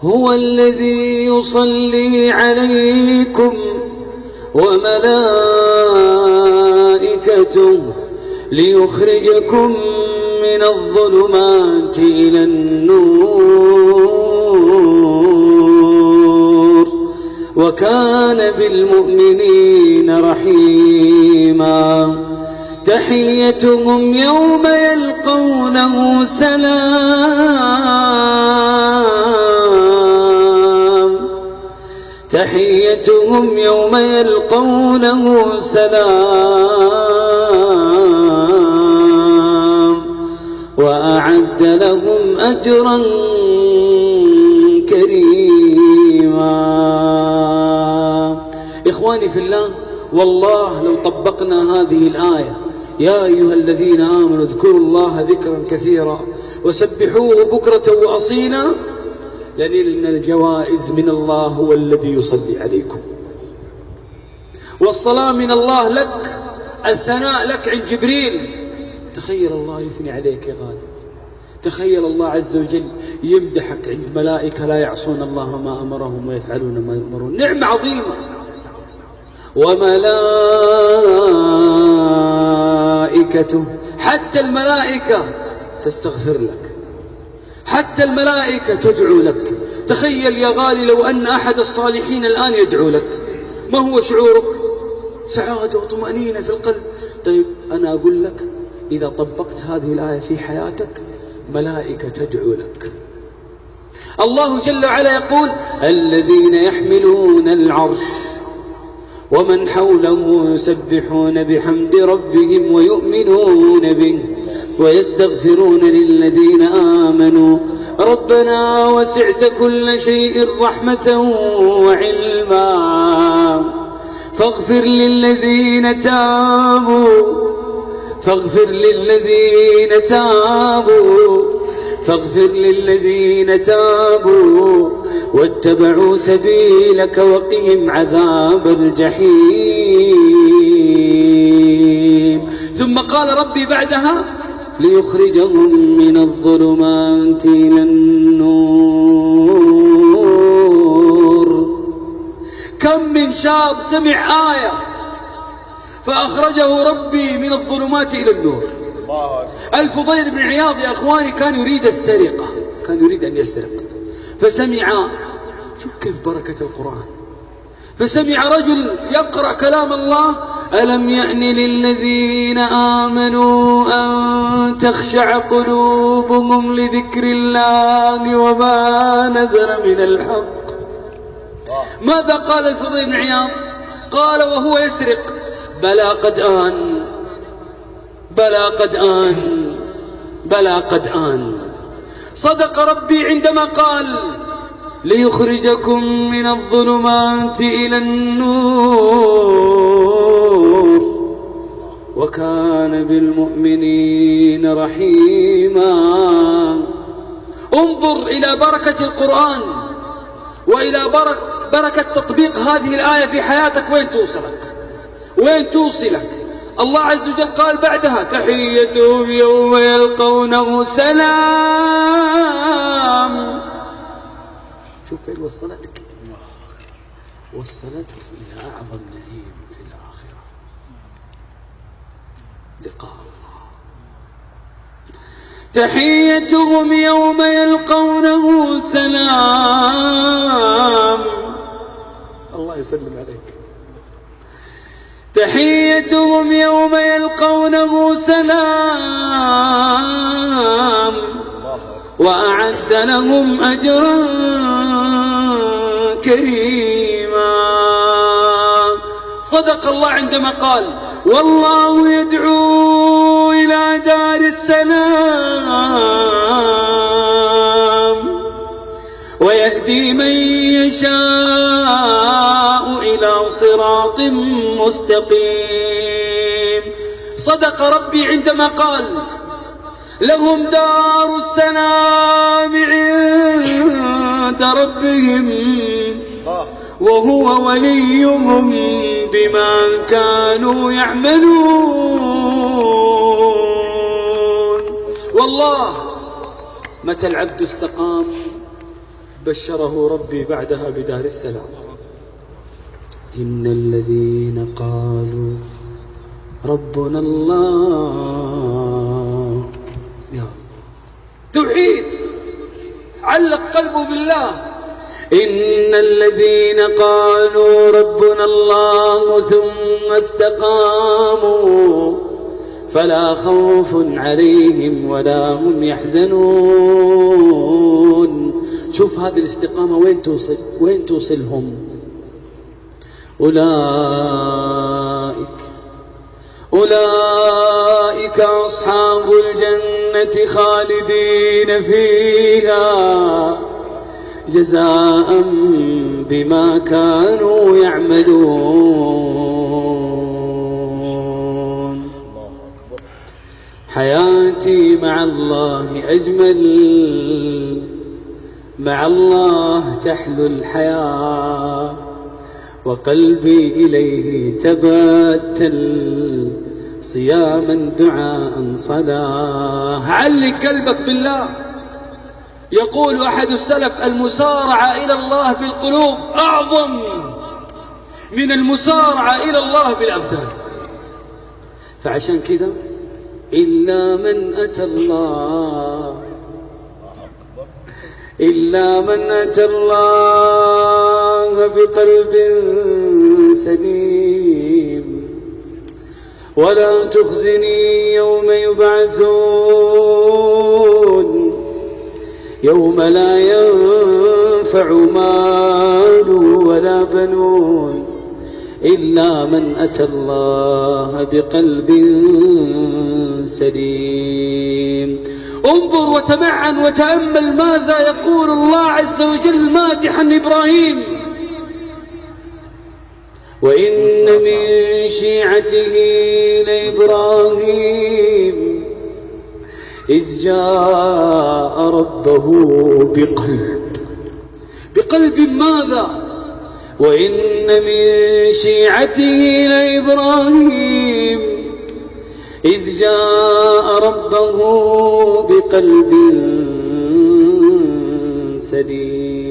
هو الذي يصلي عليكم وملائكته ليخرجكم من الظلمات إلى النور وكان بالمؤمنين رحيما تحيتهم يوم يلقونه سلام تحيتهم يوم يلقونه سلام وأعد لهم أجرا كريما. إخواني في الله، والله لو طبقنا هذه الآية يا أيها الذين آمنوا اذكروا الله ذكرا كثيرا وسبحوه بكرة وأصيلا لنلنا الجوائز من الله. هو الذي يصلي عليكم والصلاة من الله لك، الثناء لك عند جبريل. تخيل الله يثني عليك يا غالي، تخيل الله عز وجل يمدحك عند ملائكة لا يعصون الله ما أمرهم ويفعلون ما يؤمرون. نعمة عظيمة. وملائكته، حتى الملائكة تستغفر لك، حتى الملائكة تدعو لك. تخيل يا غالي لو أن أحد الصالحين الآن يدعو لك، ما هو شعورك؟ سعادة وطمأنينة في القلب. طيب أنا أقول لك إذا طبقت هذه الآية في حياتك ملائكة تدعو لك. الله جل وعلا يقول الذين يحملون العرش ومن حوله يسبحون بحمد ربهم ويؤمنون به ويستغفرون للذين آمنوا ربنا وسعت كل شيء رحمة وعلما فاغفر للذين تابوا واتبعوا سبيلك وقهم عذاب الجحيم. ثم قال ربي بعدها ليخرجهم من الظلمات إلى النور. كم من شاب سمع آية فأخرجه ربي من الظلمات إلى النور. الفضيل بن عياض يا أخواني كان يريد السرقة، كان يريد أن يسرق، فسمع، شوف كيف بركة القرآن، فسمع رجل يقرأ كلام الله ألم يأن للذين آمنوا أن تخشع قلوبهم لذكر الله وما نزل من الحق. ماذا قال الفضيل بن عياض؟ قال وهو يسرق بلى قد آن، بلى قد آن، بلى قد آن. صدق ربي عندما قال ليخرجكم من الظلمات إلى النور وكان بالمؤمنين رحيما. انظر إلى بركة القرآن وإلى بركة تطبيق هذه الآية في حياتك، وين توصلك، وين توصلك. الله عز وجل قال بعدها تحيتهم يوم يلقونه سلام. شوف فين وصلتك، وصلتك إلى أعظم نعيم في الآخرة، لقاء الله. تحيتهم يوم يلقونه سلام. الله يسلم عليك. تحيتهم يوم يلقونه سلام وأعد لهم أجرا كريما. صدق الله عندما قال والله يدعو إلى دار السلام ويهدي من يشاء إلى صراط مستقيم. صدق ربي عندما قال لهم دار السلام عند ربهم وهو وليهم بما كانوا يعملون. والله متى العبد استقام بشره ربي بعدها بدار السلام. إن الذين قالوا ربنا الله، يا توحيد، علق قلبه بالله. إن الذين قالوا ربنا الله ثم استقاموا فلا خوف عليهم ولا هم يحزنون. شوف هذه الاستقامة وين توصلهم. أولئك أصحاب الجنة خالدين فيها جزاء بما كانوا يعملون. حياتي مع الله أجمل، مع الله تحلو الحياة، وقلبي إليه تبتل صياما دعاء صلاة. علق قلبك بالله. يقول أحد السلف: المسارعة إلى الله بالقلوب أعظم من المسارعة إلى الله بالأبدان. فعشان كذا إلا من أتى الله بقلب سليم. ولا تخزني يوم يبعثون يوم لا ينفع مال ولا بنون إلا من أتى الله بقلب سليم. انظر وتمعن وتأمل ماذا يقول الله عز وجل مادحا إبراهيم: وإن من شيعته لإبراهيم إذ جاء ربه بقلب ماذا؟ وإن من شيعته لإبراهيم إذ جاء ربه بقلب سليم.